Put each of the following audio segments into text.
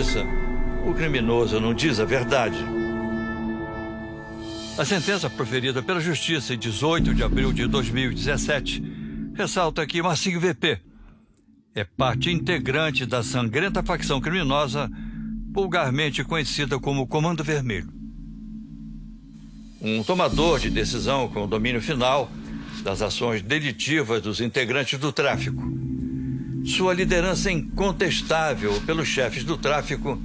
justiça, o criminoso não diz a verdade. A sentença proferida pela Justiça em 18 de abril de 2017 ressalta que Marcinho VP é parte integrante da sangrenta facção criminosa vulgarmente conhecida como Comando Vermelho. Um tomador de decisão com domínio final das ações delitivas dos integrantes do tráfico. Sua liderança é incontestável pelos chefes do tráfico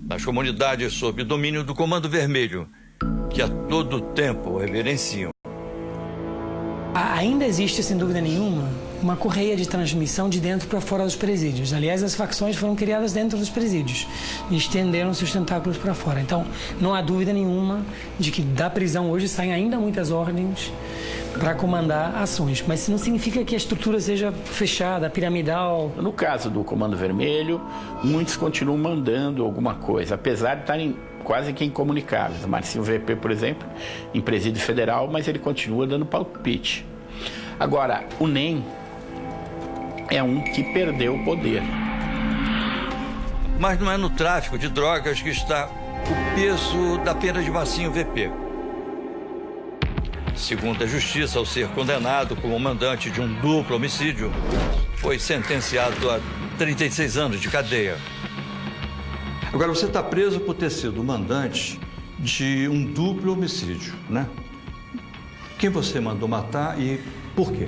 nas comunidades sob domínio do Comando Vermelho, que a todo tempo reverenciam. Ainda existe, sem dúvida nenhuma, uma correia de transmissão de dentro para fora dos presídios. Aliás, as facções foram criadas dentro dos presídios e estenderam seus tentáculos para fora. Então, não há dúvida nenhuma de que da prisão hoje saem ainda muitas ordens para comandar ações. Mas isso não significa que a estrutura seja fechada, piramidal. No caso do Comando Vermelho, muitos continuam mandando alguma coisa, apesar de estarem quase que incomunicáveis. O Marcinho VP, por exemplo, em presídio federal, mas ele continua dando palpite. Agora, o NEM é um que perdeu o poder. Mas não é no tráfico de drogas que está o peso da pena de Marcinho VP. Segundo a Justiça, ao ser condenado como mandante de um duplo homicídio, foi sentenciado a 36 anos de cadeia. Agora, você está preso por ter sido mandante de um duplo homicídio, né? Quem você mandou matar e por quê?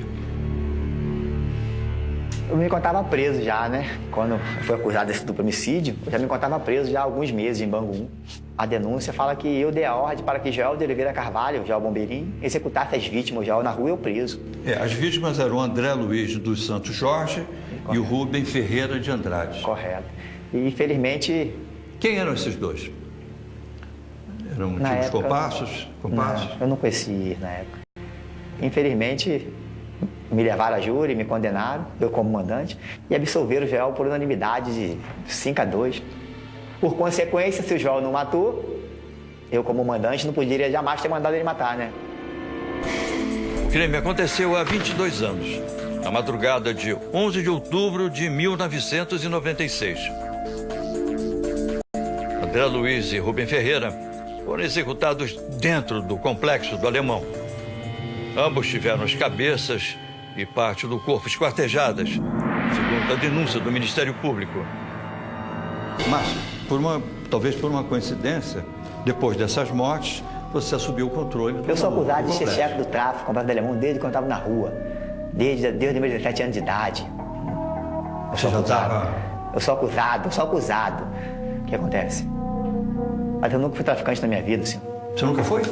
Eu me encontrava preso já, né? Quando eu fui acusado desse duplo homicídio, eu já me encontrava preso já há alguns meses em Bangu. A denúncia fala que eu dei a ordem para que Joel de Oliveira Carvalho, Joel Bombeirinho, executasse as vítimas, Joel na rua e eu preso. As vítimas eram o André Luiz dos Santos Jorge e o Rubem Ferreira de Andrade. Correto. E infelizmente... Quem eram esses dois? Eram tipos compassos? Não, eu não conheci na época. Infelizmente, me levaram a júri, me condenaram, eu como mandante, e absolveram o Joel por unanimidade de 5-2. Por consequência, se o Joel não matou, eu como mandante não poderia jamais ter mandado ele matar, né? O crime aconteceu há 22 anos, na madrugada de 11 de outubro de 1996. André Luiz e Rubem Ferreira foram executados dentro do complexo do Alemão. Ambos tiveram as cabeças e parte do corpo esquartejadas, segundo a denúncia do Ministério Público. Mas, talvez por uma coincidência, depois dessas mortes, você assumiu o controle do Eu sou acusado de ser chefe do tráfico, complexo do Alemão, desde quando eu estava na rua. Desde os meus 17 anos de idade. Eu sou acusado. O que acontece? Mas eu nunca fui traficante na minha vida, senhor. Você nunca foi?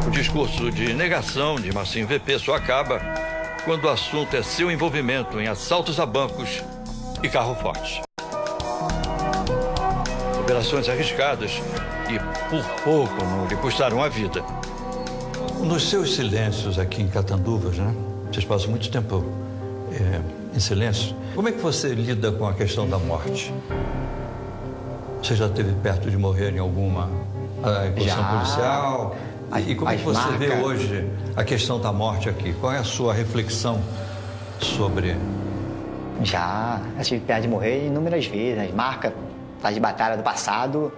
O discurso de negação de Marcinho VP só acaba quando o assunto é seu envolvimento em assaltos a bancos e carro forte. Operações arriscadas e por pouco não lhe custaram a vida. Nos seus silêncios aqui em Catanduvas, né? Vocês passam muito tempo em silêncio. Como é que você lida com a questão da morte? Você já esteve perto de morrer em alguma incursão policial? E como é que você vê hoje a questão da morte aqui? Qual é a sua reflexão sobre... Já tive perto de morrer inúmeras vezes. As marcas de batalha do passado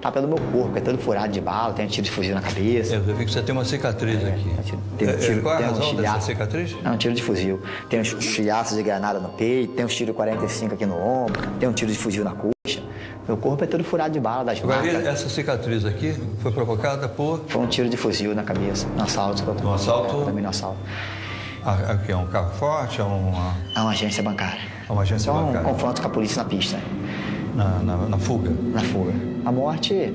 tá pelo meu corpo, é todo furado de bala, tem um tiro de fuzil na cabeça. Eu vi que você tem uma cicatriz aqui. Qual é a razão dessa cicatriz? É um tiro de fuzil. Tem uns estilhaços de granada no peito, tem uns tiros 45 aqui no ombro, tem um tiro de fuzil na coxa. Meu corpo é todo furado de bala das marcas. Agora, essa cicatriz aqui foi provocada por... Foi um tiro de fuzil na cabeça, no assalto. No assalto? Também no assalto. Aqui é um carro forte? É uma agência bancária. É uma agência bancária. Um confronto com a polícia na pista. Na fuga? Na fuga. A morte é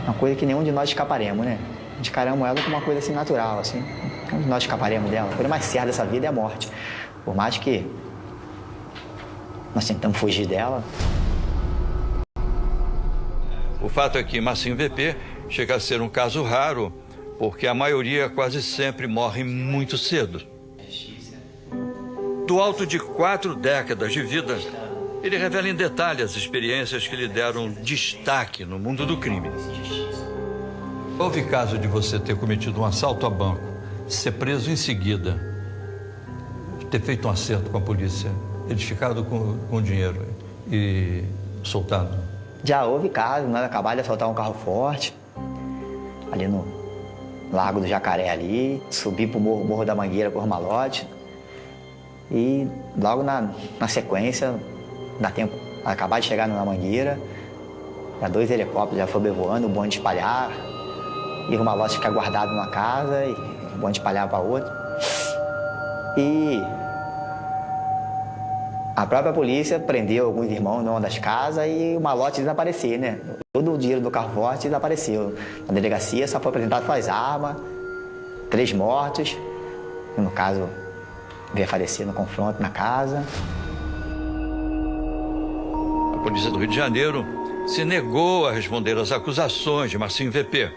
uma coisa que nenhum de nós escaparemos, né? Encaramos ela como uma coisa assim natural, assim. Nenhum de nós escaparemos dela. A coisa mais certa dessa vida é a morte. Por mais que nós tentamos fugir dela. O fato é que Marcinho VP chega a ser um caso raro, porque a maioria quase sempre morre muito cedo. Do alto de 4 décadas de vida, ele revela em detalhe as experiências que lhe deram destaque no mundo do crime. Houve caso de você ter cometido um assalto a banco, ser preso em seguida, ter feito um acerto com a polícia eles ficaram com o dinheiro e soltado? Já houve casos, nós acabamos de assaltar um carro forte, ali no Lago do Jacaré ali, subi pro Morro da Mangueira com os malotes. E logo na sequência, dá tempo, acabar de chegar na Mangueira, já 2 helicópteros já sobrevoando, o bonde espalhar, e o malote ficar guardado numa casa, e o bonde espalhar para outra. E a própria polícia prendeu alguns irmãos numa das casas e o malote desapareceu, né? Todo o dinheiro do carro forte desapareceu. Na delegacia só foi apresentado suas armas, 3 mortos, que no caso veio a falecer no confronto na casa. A polícia do Rio de Janeiro se negou a responder às acusações de Marcinho VP.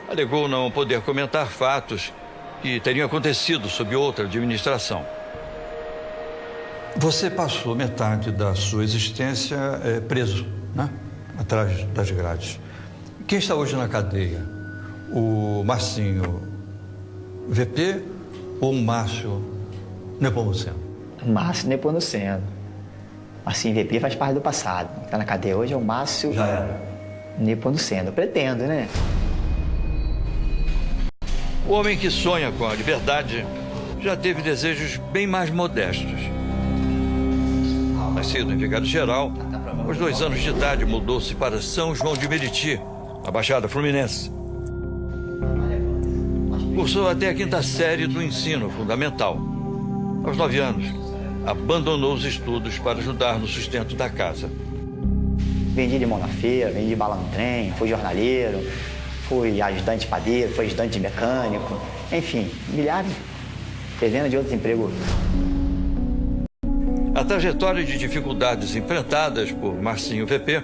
Alegou não poder comentar fatos que teriam acontecido sob outra administração. Você passou metade da sua existência preso, né? Atrás das grades. Quem está hoje na cadeia? O Marcinho VP ou o Márcio Nepomuceno? Márcio Nepomuceno. Marcinho VP faz parte do passado. Quem está na cadeia hoje é o Márcio Já era. Nepomuceno. Pretendo, né? O homem que sonha com a liberdade já teve desejos bem mais modestos. Nascido em Vigário Geral, aos 2 anos de idade mudou-se para São João de Meriti, na Baixada Fluminense. Cursou até a 5ª série do ensino fundamental. Aos 9 anos, abandonou os estudos para ajudar no sustento da casa. Vendi limão na feira, vendi bala no trem, fui jornaleiro, fui ajudante de padeiro, fui ajudante de mecânico, enfim, milhares, dezenas de outros empregos. A trajetória de dificuldades enfrentadas por Marcinho VP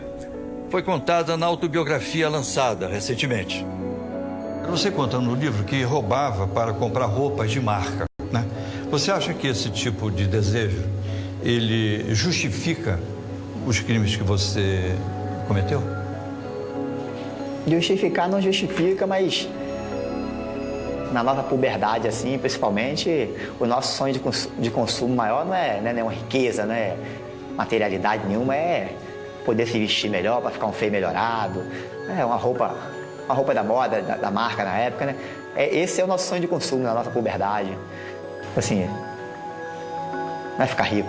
foi contada na autobiografia lançada recentemente. Você conta no livro que roubava para comprar roupas de marca, né? Você acha que esse tipo de desejo, ele justifica os crimes que você cometeu? Justificar não justifica, mas na nossa puberdade, assim, principalmente, o nosso sonho de consumo maior não é nenhuma riqueza, não é materialidade nenhuma, é poder se vestir melhor para ficar um feio melhorado, é uma roupa da moda, da marca na época, né? Esse é o nosso sonho de consumo na nossa puberdade. Assim, não é ficar rico.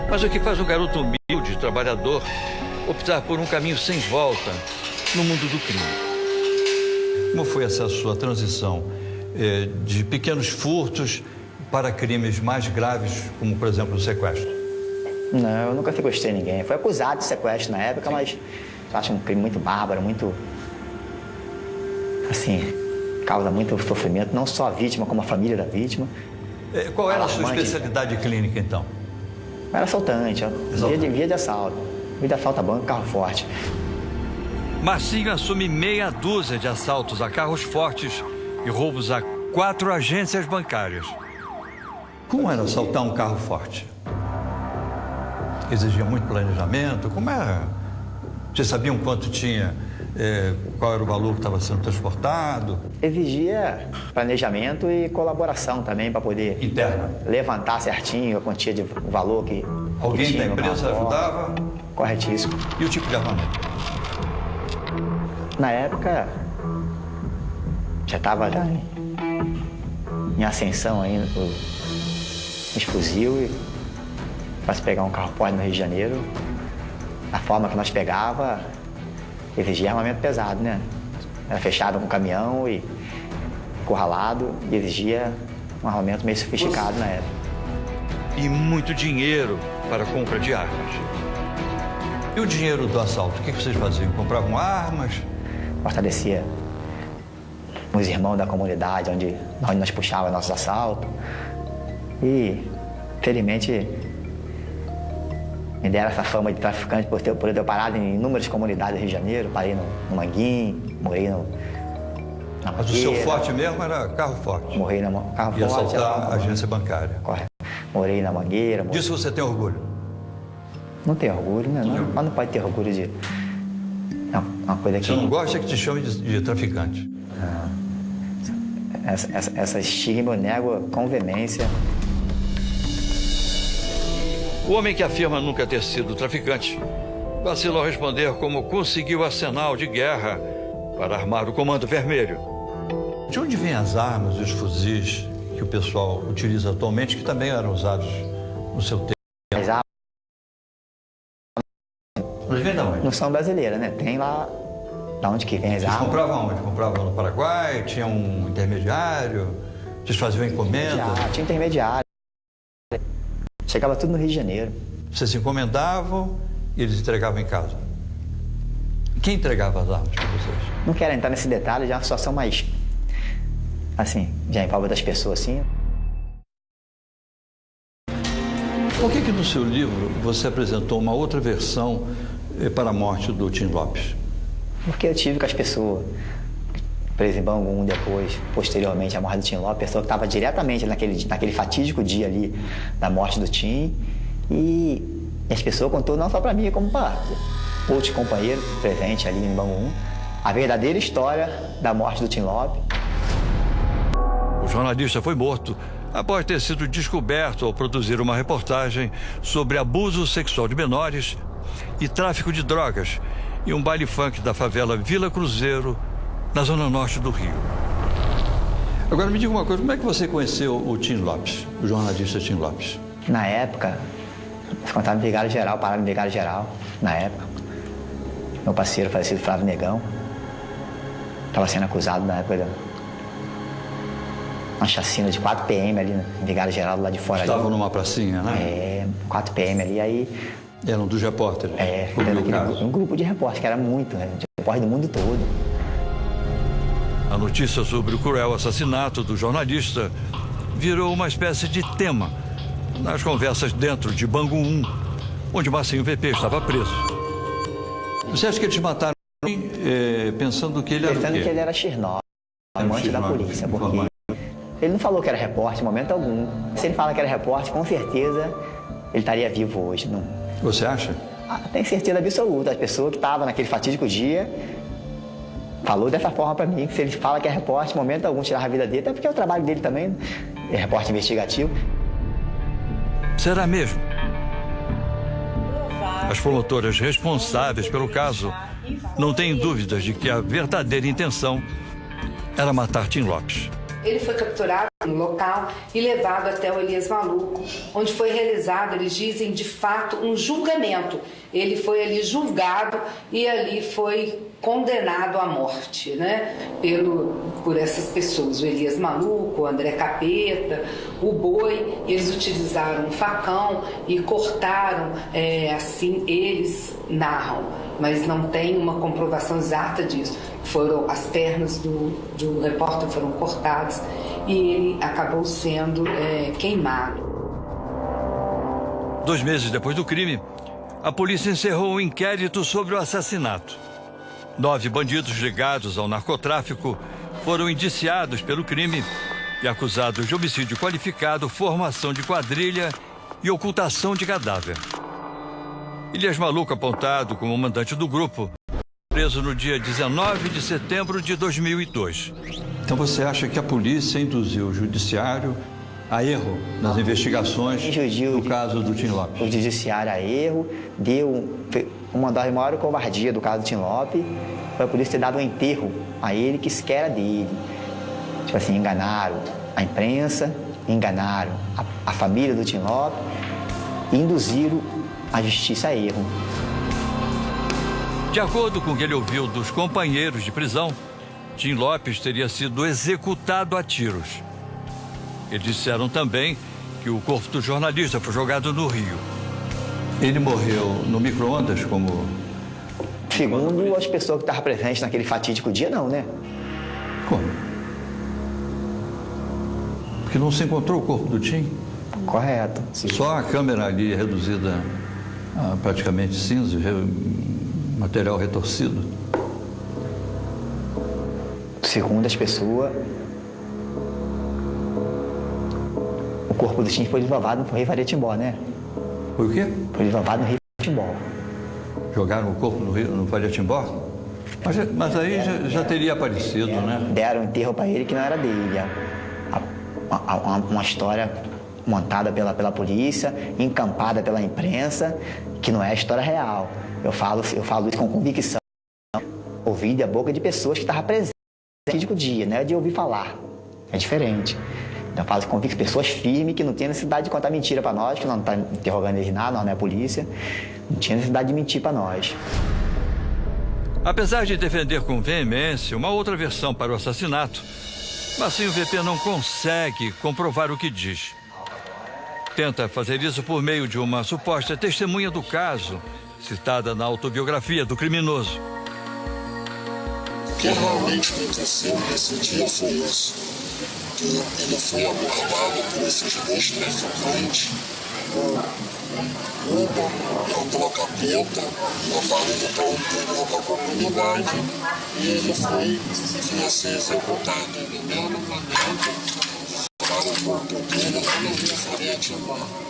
Mas o que faz um garoto humilde, trabalhador, optar por um caminho sem volta no mundo do crime? Como foi essa sua transição de pequenos furtos para crimes mais graves, como, por exemplo, o sequestro? Não, eu nunca sequestrei ninguém. Foi acusado de sequestro na época, mas eu acho um crime muito bárbaro, muito... assim, causa muito sofrimento, não só a vítima, como a família da vítima. Qual era a sua especialidade clínica, então? Eu era assaltante, via de assalto. Via de assalto a banco, carro forte. Marcinho assume meia dúzia de assaltos a carros fortes e roubos a 4 agências bancárias. Como era assaltar um carro forte? Exigia muito planejamento? Como era? Vocês sabiam quanto tinha, qual era o valor que estava sendo transportado? Exigia planejamento e colaboração também para poder Interna. levantar certinho a quantia de valor que Alguém tinha da no empresa carro forte. ajudava? Corretíssimo. E o tipo de armamento? Na época, já estava em ascensão ainda o explosivo e para se pegar um carro forte no Rio de Janeiro, a forma que nós pegava exigia armamento pesado, né? Era fechado com caminhão e encurralado e exigia um armamento meio sofisticado na época. E muito dinheiro para a compra de armas. E o dinheiro do assalto, o que vocês faziam? Compravam armas? Fortalecia os irmãos da comunidade onde nós puxávamos nossos assaltos. E, felizmente, me deram essa fama de traficante por eu ter parado em inúmeras comunidades do Rio de Janeiro. Parei no Manguinho, morei na Mangueira. Mas o seu forte mesmo era carro forte? Morei na carro E forte. assaltar a agência bancária? Correto. Morei na Mangueira. Disso você tem orgulho? Não tenho orgulho, né? Mas não pode ter orgulho de... Não, uma coisa que... Você não gosta que te chame de traficante? Essa estigma eu nego com veemência. O homem que afirma nunca ter sido traficante vacila ao responder como conseguiu arsenal de guerra para armar o Comando Vermelho. De onde vêm as armas e os fuzis que o pessoal utiliza atualmente, que também eram usados no seu tempo? As armas Mas vem da onde? não são brasileiras, né? Tem lá da onde que vem as Vocês armas. compravam onde? Compravam no Paraguai? Tinha um intermediário? Vocês faziam encomenda? Já tinha intermediário. Chegava tudo no Rio de Janeiro. Vocês se encomendavam e eles entregavam em casa? Quem entregava as armas para vocês? Não quero entrar nesse detalhe, já é uma situação mais, assim, já envolve das pessoas, assim. Por que no seu livro você apresentou uma outra versão para a morte do Tim Lopes? Porque eu tive com as pessoas, preso em Bangu, depois, posteriormente, a morte do Tim Lopes, pessoa que estava diretamente naquele fatídico dia ali da morte do Tim, e as pessoas contou não só para mim, como para outros companheiros presentes ali em Bangu, a verdadeira história da morte do Tim Lopes. O jornalista foi morto após ter sido descoberto ao produzir uma reportagem sobre abuso sexual de menores e tráfico de drogas em um baile funk da favela Vila Cruzeiro, na zona norte do Rio. Agora me diga uma coisa, como é que você conheceu o Tim Lopes, o jornalista Tim Lopes? Na época, eles contaram no Vigário Geral, pararam no Vigário Geral, na época. Meu parceiro falecido, Flávio Negão, estava sendo acusado na época de uma chacina de 4 PM ali no Vigário Geral, do lado de fora. Estavam ali. numa pracinha, né? 4 PM ali, aí... Eram dos repórteres. Um grupo de repórteres, que era muito, né? De repórter do mundo todo. A notícia sobre o cruel assassinato do jornalista virou uma espécie de tema nas conversas dentro de Bangu 1, onde Marcinho VP estava preso. Você acha que eles mataram pensando que ele era o Pensando quê? que ele era Chernobyl, amante da polícia, porque ele não falou que era repórter em momento algum. Se ele fala que era repórter, com certeza ele estaria vivo hoje. Não. Você acha? Tenho certeza absoluta. A pessoa que estava naquele fatídico dia falou dessa forma para mim, que se ele fala que é repórter, em momento algum tirar a vida dele, até porque é o trabalho dele também, é repórter investigativo. Será mesmo? As promotoras responsáveis pelo caso não têm dúvidas de que a verdadeira intenção era matar Tim Lopes. Ele foi capturado no local e levado até o Elias Maluco, onde foi realizado, eles dizem, de fato, um julgamento. Ele foi ali julgado e ali foi condenado à morte, né? Por essas pessoas, o Elias Maluco, o André Capeta, o Boi. Eles utilizaram um facão e cortaram, assim eles narram, mas não tem uma comprovação exata disso. As pernas do repórter foram cortadas e ele acabou sendo queimado. 2 meses depois do crime, a polícia encerrou um inquérito sobre o assassinato. 9 bandidos ligados ao narcotráfico foram indiciados pelo crime e acusados de homicídio qualificado, formação de quadrilha e ocultação de cadáver. Elias Maluco, apontado como mandante do grupo, preso no dia 19 de setembro de 2002. Então você acha que a polícia induziu o judiciário a erro nas investigações do caso do Tim Lopes? O judiciário a erro, uma das maiores covardias do caso do Tim Lopes, foi a polícia ter dado um enterro a ele que sequer era dele. Tipo assim, enganaram a imprensa, enganaram a família do Tim Lopes e induziram a justiça a erro. De acordo com o que ele ouviu dos companheiros de prisão, Tim Lopes teria sido executado a tiros. Eles disseram também que o corpo do jornalista foi jogado no rio. Ele morreu no micro-ondas, como... Segundo as pessoas que estavam presentes naquele fatídico dia, não, né? Como? Porque não se encontrou o corpo do Tim? Correto. Só a câmera ali reduzida a praticamente cinza, material retorcido. Segundo as pessoas, o corpo do Tim foi deslavado no Rio Varetimbó, né? Foi o quê? Foi deslavado no Rio Varetimbó. Jogaram o corpo no Varetimbó? Mas aí já teria aparecido, né? Deram um enterro para ele que não era dele. Uma história montada pela polícia, encampada pela imprensa, que não é a história real. Eu falo isso com convicção, ouvi da boca de pessoas que estavam presentes no fatídico dia, não é de ouvir falar, é diferente. Então eu falo com pessoas firmes que não tem necessidade de contar mentira para nós, que não está interrogando eles nada, nós não é polícia, não tinha necessidade de mentir para nós. Apesar de defender com veemência uma outra versão para o assassinato, Marcinho VP não consegue comprovar o que diz. Tenta fazer isso por meio de uma suposta testemunha do caso, citada na autobiografia do criminoso. O que realmente aconteceu nesse dia foi isso. Que ele foi abordado por esses dois traficantes com placa preta, levaram ele para o interior da comunidade e ele foi ser executado no mesmo momento.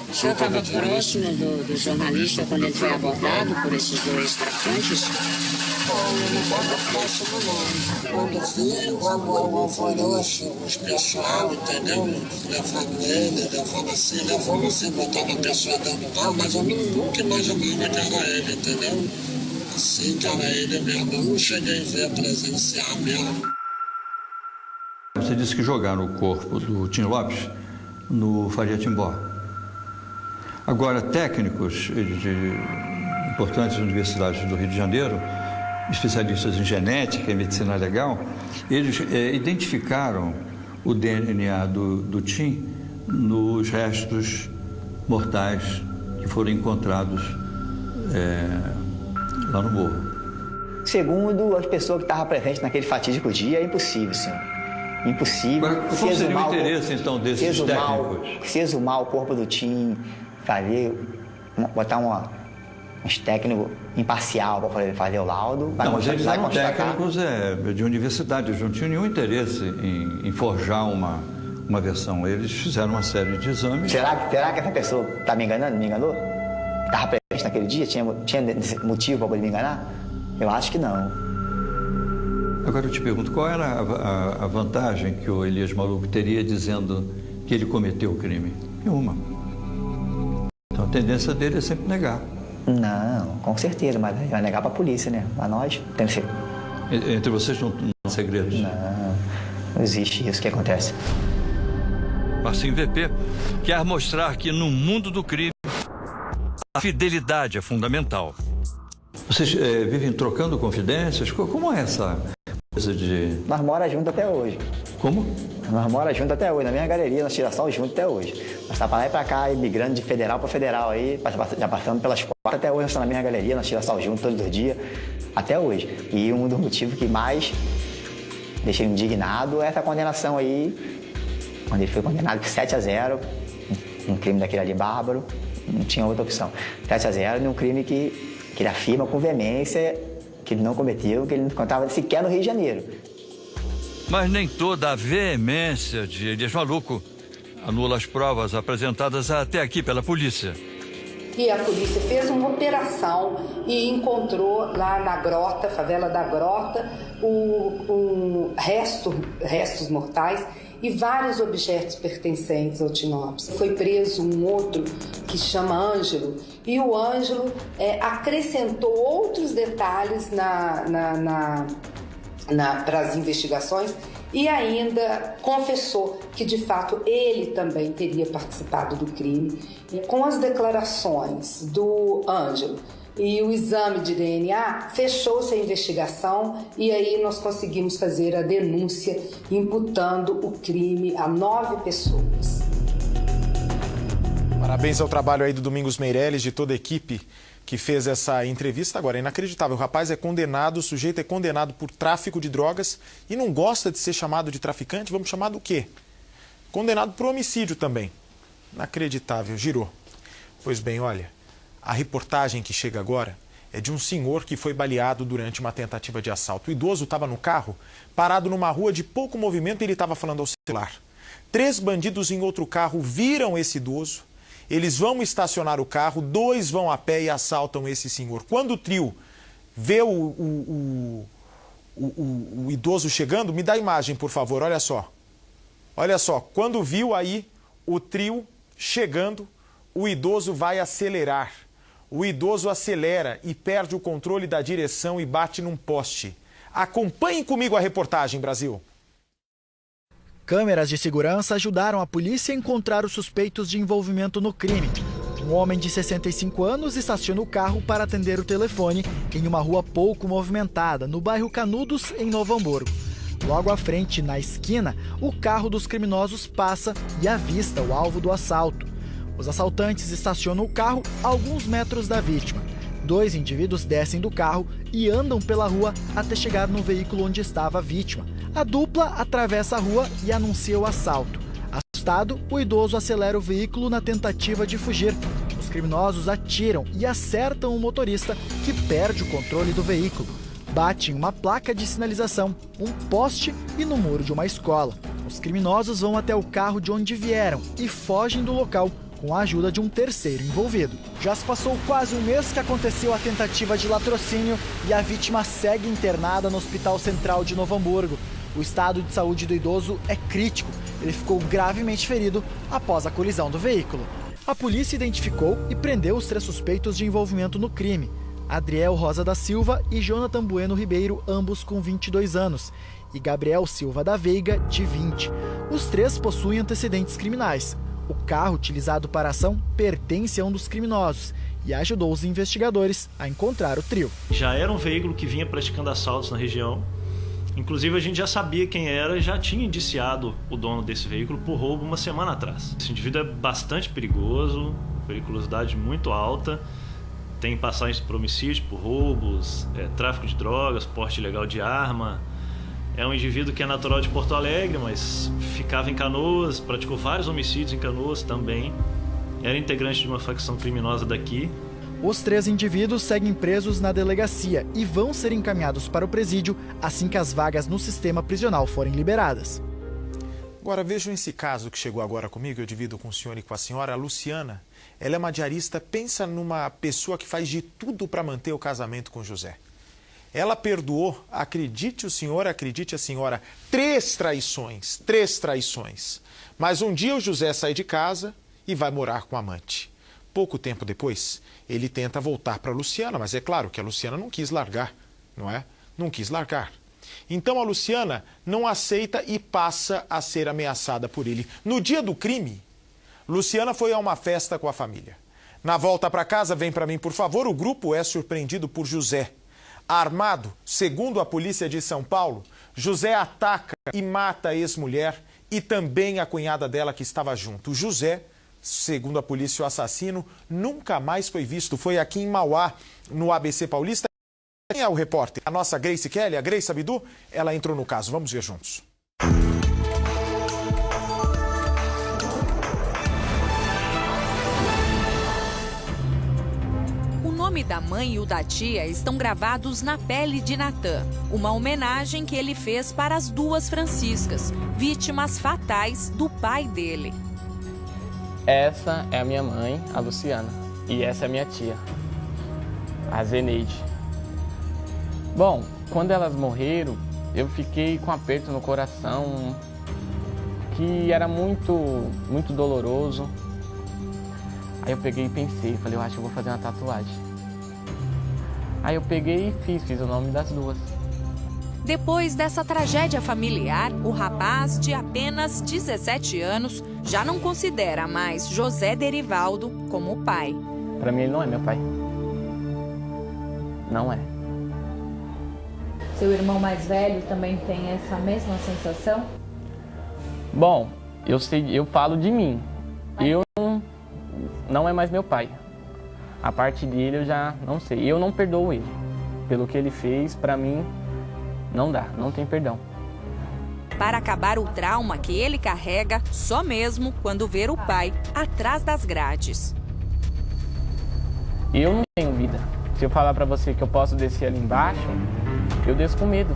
O senhor estava próximo do jornalista quando ele foi abordado por esses dois traficantes? Não, não estava próximo não. Quando vi o alvoroço, os pessoal, entendeu? Levando ele, levando assim, botando a pessoa dentro do carro, mas eu nunca imaginava que era ele, entendeu? Assim que era ele mesmo, eu não cheguei a ver, presenciar mesmo. Você disse que jogaram o corpo do Tim Lopes no Faria Timbó. Agora, técnicos de importantes universidades do Rio de Janeiro, especialistas em genética e medicina legal, eles identificaram o DNA do Tim nos restos mortais que foram encontrados lá no morro. Segundo as pessoas que estavam presentes naquele fatídico dia, é impossível, senhor. Impossível. Agora, qual seria o interesse, então, desses técnicos? Se exumar o corpo do Tim, botar uns técnicos imparcial para fazer o laudo. Não, mas eles eram técnicos de universidade, eles não tinham nenhum interesse em forjar uma versão. Eles fizeram uma série de exames. Será que essa pessoa está me enganando? Me enganou? Estava presente naquele dia? Tinha motivo para poder me enganar? Eu acho que não. Agora eu te pergunto, qual era a vantagem que o Elias Maluco teria dizendo que ele cometeu o crime? Nenhuma. Então a tendência dele é sempre negar. Não, com certeza, mas vai negar para a polícia, né? A nós tem que ser. Entre vocês não há segredos? Não existe isso que acontece. Marcinho VP quer mostrar que no mundo do crime a fidelidade é fundamental. Vocês vivem trocando confidências? Como é essa coisa de... Nós moramos juntos até hoje. Como? Nós moramos juntos até hoje, na mesma galeria, nós tiramos sol juntos até hoje. Nós estamos para lá e para cá, migrando de federal para federal aí, já passando pelas portas. Até hoje nós estamos na mesma galeria, nós tiramos sol juntos todos os dias, até hoje. E um dos motivos que mais deixa ele indignado é essa condenação aí, quando ele foi condenado por 7-0, um crime daquele ali bárbaro, não tinha outra opção. 7-0 num crime que ele afirma com veemência que ele não cometeu, que ele não contava sequer no Rio de Janeiro. Mas nem toda a veemência de Elias Maluco anula as provas apresentadas até aqui pela polícia. E a polícia fez uma operação e encontrou lá na grota, favela da Grota, restos mortais e vários objetos pertencentes ao Tim Lopes. Foi preso um outro que se chama Ângelo, e o Ângelo acrescentou outros detalhes para as investigações e ainda confessou que, de fato, ele também teria participado do crime. E com as declarações do Ângelo e o exame de DNA, fechou-se a investigação e aí nós conseguimos fazer a denúncia imputando o crime a 9 pessoas. Parabéns ao trabalho aí do Domingos Meirelles, de toda a equipe que fez essa entrevista. Agora, é inacreditável, o rapaz é condenado, o sujeito é condenado por tráfico de drogas e não gosta de ser chamado de traficante, vamos chamar do quê? Condenado por homicídio também. Inacreditável, girou. Pois bem, olha, a reportagem que chega agora é de um senhor que foi baleado durante uma tentativa de assalto. O idoso estava no carro, parado numa rua de pouco movimento, e ele estava falando ao celular. 3 bandidos em outro carro viram esse idoso, eles vão estacionar o carro, 2 vão a pé e assaltam esse senhor. Quando o trio vê o idoso chegando, me dá a imagem, por favor, olha só. Olha só, quando viu aí o trio Chegando, o idoso vai acelerar. O idoso acelera e perde o controle da direção e bate num poste. Acompanhem comigo a reportagem, Brasil. Câmeras de segurança ajudaram a polícia a encontrar os suspeitos de envolvimento no crime. Um homem de 65 anos estaciona o carro para atender o telefone em uma rua pouco movimentada, no bairro Canudos, em Novo Hamburgo. Logo à frente, na esquina, o carro dos criminosos passa e avista o alvo do assalto. Os assaltantes estacionam o carro a alguns metros da vítima. 2 indivíduos descem do carro e andam pela rua até chegar no veículo onde estava a vítima. A dupla atravessa a rua e anuncia o assalto. Assustado, o idoso acelera o veículo na tentativa de fugir. Os criminosos atiram e acertam o motorista, que perde o controle do veículo. Bate em uma placa de sinalização, um poste e no muro de uma escola. Os criminosos vão até o carro de onde vieram e fogem do local com a ajuda de um terceiro envolvido. Já se passou quase um mês que aconteceu a tentativa de latrocínio e a vítima segue internada no Hospital Central de Novo Hamburgo. O estado de saúde do idoso é crítico. Ele ficou gravemente ferido após a colisão do veículo. A polícia identificou e prendeu os 3 suspeitos de envolvimento no crime: Adriel Rosa da Silva e Jonathan Bueno Ribeiro, ambos com 22 anos, e Gabriel Silva da Veiga, de 20. Os 3 possuem antecedentes criminais. O carro utilizado para a ação pertence a um dos criminosos e ajudou os investigadores a encontrar o trio. Já era um veículo que vinha praticando assaltos na região. Inclusive, a gente já sabia quem era e já tinha indiciado o dono desse veículo por roubo uma semana atrás. Esse indivíduo é bastante perigoso, periculosidade muito alta, tem passagens por homicídio, por roubos, tráfico de drogas, porte ilegal de arma. É um indivíduo que é natural de Porto Alegre, mas ficava em Canoas, praticou vários homicídios em Canoas também. Era integrante de uma facção criminosa daqui. Os 3 indivíduos seguem presos na delegacia e vão ser encaminhados para o presídio assim que as vagas no sistema prisional forem liberadas. Agora vejam esse caso que chegou agora comigo, eu divido com o senhor e com a senhora. A Luciana, ela é uma diarista, pensa numa pessoa que faz de tudo para manter o casamento com José. Ela perdoou, acredite o senhor, acredite a senhora, 3 traições. Mas um dia o José sai de casa e vai morar com a amante. Pouco tempo depois, ele tenta voltar para a Luciana, mas é claro que a Luciana não quis largar, não é? Não quis largar. Então a Luciana não aceita e passa a ser ameaçada por ele. No dia do crime, Luciana foi a uma festa com a família. Na volta para casa, vem para mim, por favor, o grupo é surpreendido por José. Armado, segundo a polícia de São Paulo, José ataca e mata a ex-mulher e também a cunhada dela que estava junto. José, segundo a polícia, o assassino nunca mais foi visto. Foi aqui em Mauá, no ABC Paulista. Quem é o repórter? A nossa Grace Kelly, a Grace Abdu, ela entrou no caso. Vamos ver juntos. O nome da mãe e o da tia estão gravados na pele de Natan, uma homenagem que ele fez para as 2 Franciscas, vítimas fatais do pai dele. Essa é a minha mãe, a Luciana, e essa é a minha tia, a Zeneide. Bom, quando elas morreram, eu fiquei com um aperto no coração, que era muito doloroso. Aí eu peguei e pensei, falei, eu acho que eu vou fazer uma tatuagem. Aí eu peguei e fiz o nome das 2. Depois dessa tragédia familiar, o rapaz, de apenas 17 anos, já não considera mais José Derivaldo como pai. Para mim, ele não é meu pai. Não é. Seu irmão mais velho também tem essa mesma sensação? Bom, eu falo de mim. Eu não é mais meu pai. A parte dele eu já não sei. Eu não perdoo ele. Pelo que ele fez, para mim, não dá, não tem perdão. Para acabar o trauma que ele carrega, só mesmo quando ver o pai atrás das grades. Eu não tenho vida. Se eu falar para você que eu posso descer ali embaixo, eu desço com medo.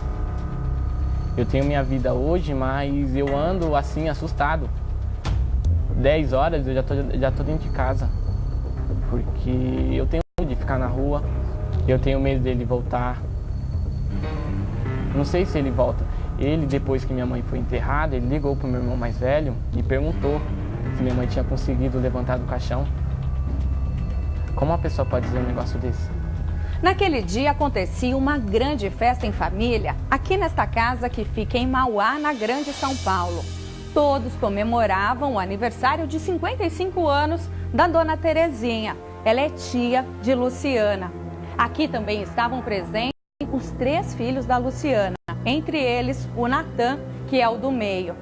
Eu tenho minha vida hoje, mas eu ando assim, assustado. 10 horas eu já tô dentro de casa. Porque eu tenho medo de ficar na rua, eu tenho medo dele voltar. Não sei se ele volta. Ele, depois que minha mãe foi enterrada, ele ligou pro meu irmão mais velho e perguntou que minha mãe tinha conseguido levantar do caixão. Como uma pessoa pode dizer um negócio desse? Naquele dia acontecia uma grande festa em família aqui nesta casa que fica em Mauá, na Grande São Paulo. Todos comemoravam o aniversário de 55 anos da dona Terezinha. Ela é tia de Luciana. Aqui também estavam presentes os 3 filhos da Luciana, entre eles o Natan, que é o do meio.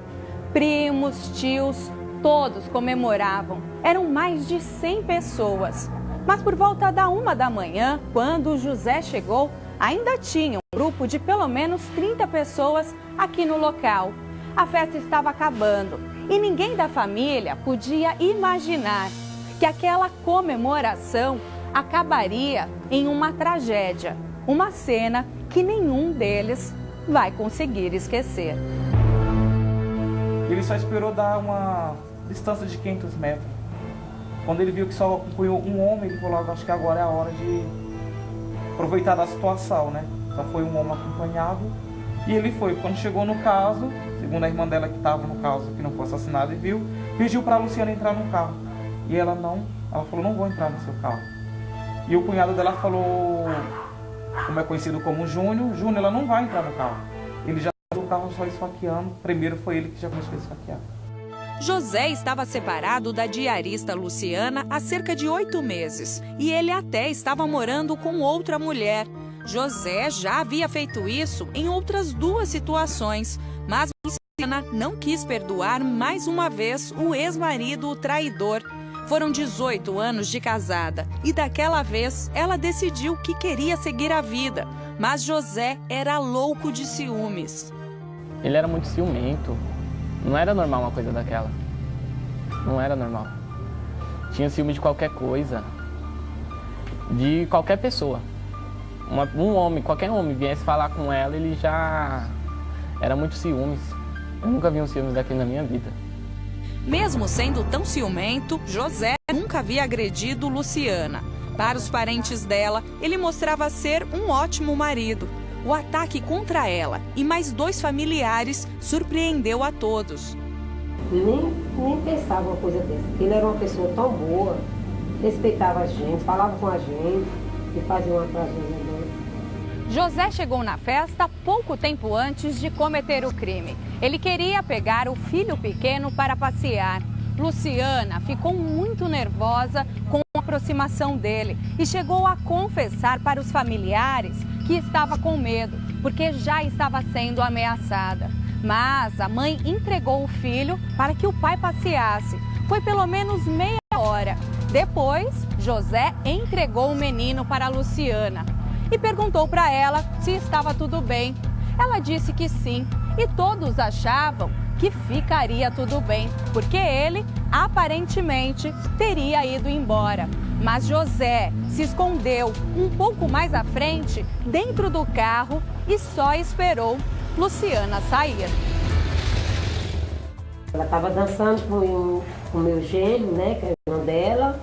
Primos, tios, todos comemoravam. Eram mais de 100 pessoas. Mas por volta da 1 da manhã, quando o José chegou, ainda tinha um grupo de pelo menos 30 pessoas aqui no local. A festa estava acabando e ninguém da família podia imaginar que aquela comemoração acabaria em uma tragédia. Uma cena que nenhum deles vai conseguir esquecer. Ele só esperou dar uma distância de 500 metros. Quando ele viu que só acompanhou um homem, ele falou, acho que agora é a hora de aproveitar da situação, né? Só foi um homem acompanhado e ele foi. Quando chegou no caso, segundo a irmã dela que estava no caso, que não foi assassinada e viu, pediu para a Luciana entrar no carro. E ela falou, não vou entrar no seu carro. E o cunhado dela falou, como é conhecido como Júnior, ela não vai entrar no carro. Ele já o carro só esfaqueando, primeiro foi ele que já começou a esfaquear. José estava separado da diarista Luciana há cerca de 8 meses e ele até estava morando com outra mulher. José já havia feito isso em outras 2 situações, mas Luciana não quis perdoar mais uma vez o ex-marido, o traidor. Foram 18 anos de casada e daquela vez ela decidiu que queria seguir a vida, mas José era louco de ciúmes. Ele era muito ciumento. Não era normal uma coisa daquela. Não era normal. Tinha ciúme de qualquer coisa. De qualquer pessoa. Qualquer homem viesse falar com ela, ele já era muito ciúmes. Eu nunca vi um ciúmes daquele na minha vida. Mesmo sendo tão ciumento, José nunca havia agredido Luciana. Para os parentes dela, ele mostrava ser um ótimo marido. O ataque contra ela e mais 2 familiares surpreendeu a todos. Nem pensava uma coisa dessa. Ele era uma pessoa tão boa, respeitava a gente, falava com a gente e fazia uma tragédia. José chegou na festa pouco tempo antes de cometer o crime. Ele queria pegar o filho pequeno para passear. Luciana ficou muito nervosa com a aproximação dele e chegou a confessar para os familiares que estava com medo, porque já estava sendo ameaçada. Mas a mãe entregou o filho para que o pai passeasse. Foi pelo menos meia hora. Depois, José entregou o menino para a Luciana e perguntou para ela se estava tudo bem. Ela disse que sim e todos achavam que ficaria tudo bem, porque ele aparentemente teria ido embora. Mas José se escondeu um pouco mais à frente, dentro do carro, e só esperou Luciana sair. Ela estava dançando com o meu gêmeo, né, que é a irmã dela.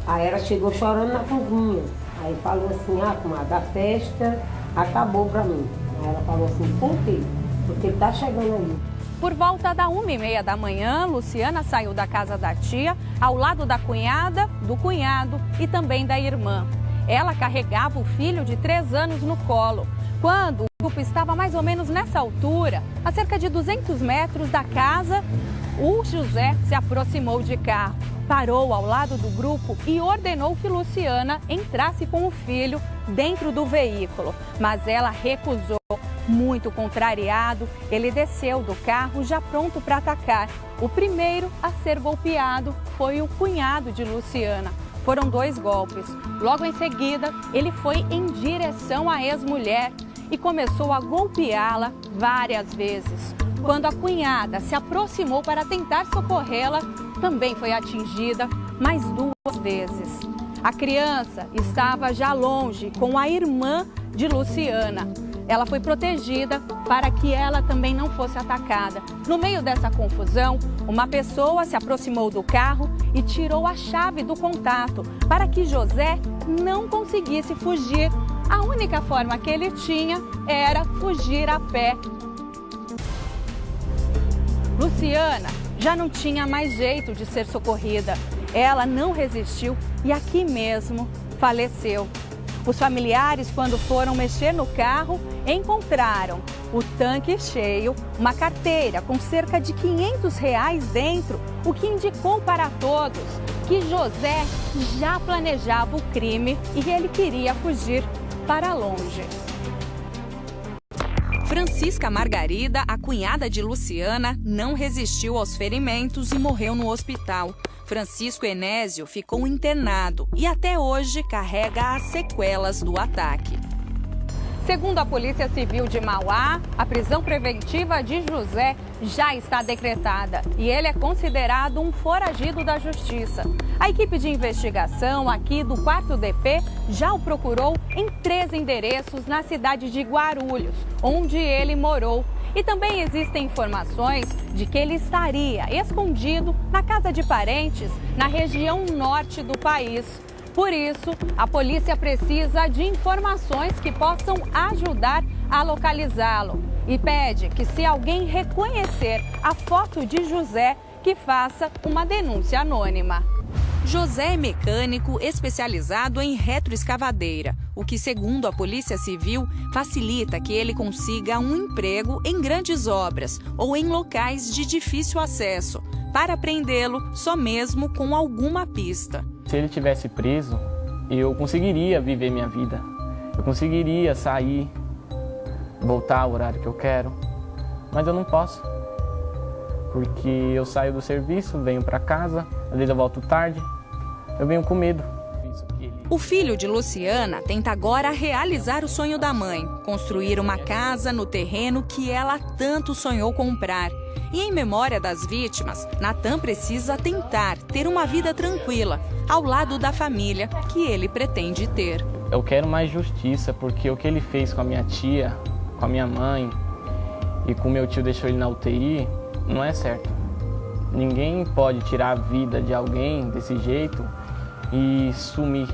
Aí ela chegou chorando na cozinha. Aí falou assim, comadre, a festa acabou pra mim. Aí ela falou assim, por quê? Porque ele tá chegando aí. Por volta da 1h30 da manhã, Luciana saiu da casa da tia, ao lado da cunhada, do cunhado e também da irmã. Ela carregava o filho de 3 anos no colo. Quando o grupo estava mais ou menos nessa altura, a cerca de 200 metros da casa, o José se aproximou de carro, parou ao lado do grupo e ordenou que Luciana entrasse com o filho dentro do veículo. Mas ela recusou. Muito contrariado, ele desceu do carro já pronto para atacar. O primeiro a ser golpeado foi o cunhado de Luciana. Foram 2 golpes. Logo em seguida, ele foi em direção à ex-mulher e começou a golpeá-la várias vezes. Quando a cunhada se aproximou para tentar socorrê-la, também foi atingida mais 2 vezes. A criança estava já longe com a irmã de Luciana. Ela foi protegida para que ela também não fosse atacada. No meio dessa confusão, uma pessoa se aproximou do carro e tirou a chave do contato para que José não conseguisse fugir. A única forma que ele tinha era fugir a pé. Luciana já não tinha mais jeito de ser socorrida. Ela não resistiu e aqui mesmo faleceu. Os familiares, quando foram mexer no carro, encontraram o tanque cheio, uma carteira com cerca de R$500 dentro, o que indicou para todos que José já planejava o crime e ele queria fugir para longe. Francisca Margarida, a cunhada de Luciana, não resistiu aos ferimentos e morreu no hospital. Francisco Enésio ficou internado e até hoje carrega as sequelas do ataque. Segundo a Polícia Civil de Mauá, a prisão preventiva de José já está decretada e ele é considerado um foragido da justiça. A equipe de investigação aqui do 4º DP já o procurou em 3 endereços na cidade de Guarulhos, onde ele morou. E também existem informações de que ele estaria escondido na casa de parentes na região norte do país. Por isso, a polícia precisa de informações que possam ajudar a localizá-lo e pede que, se alguém reconhecer a foto de José, que faça uma denúncia anônima. José é mecânico especializado em retroescavadeira, o que, segundo a Polícia Civil, facilita que ele consiga um emprego em grandes obras ou em locais de difícil acesso, para prendê-lo só mesmo com alguma pista. Se ele tivesse preso, eu conseguiria viver minha vida. Eu conseguiria sair, voltar ao horário que eu quero, mas eu não posso. Porque eu saio do serviço, venho para casa, às vezes eu volto tarde, eu venho com medo. O filho de Luciana tenta agora realizar o sonho da mãe, construir uma casa no terreno que ela tanto sonhou comprar. E em memória das vítimas, Natan precisa tentar ter uma vida tranquila, ao lado da família que ele pretende ter. Eu quero mais justiça, porque o que ele fez com a minha tia, com a minha mãe e com o meu tio deixou ele na UTI, não é certo. Ninguém pode tirar a vida de alguém desse jeito e sumir.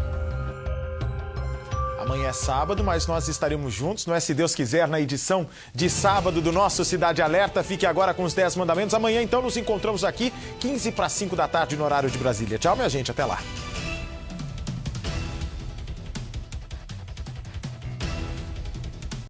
Amanhã é sábado, mas nós estaremos juntos, não é, se Deus quiser, na edição de sábado do nosso Cidade Alerta. Fique agora com os 10 mandamentos. Amanhã, então, nos encontramos aqui, 15 para 5 da tarde, no horário de Brasília. Tchau, minha gente. Até lá.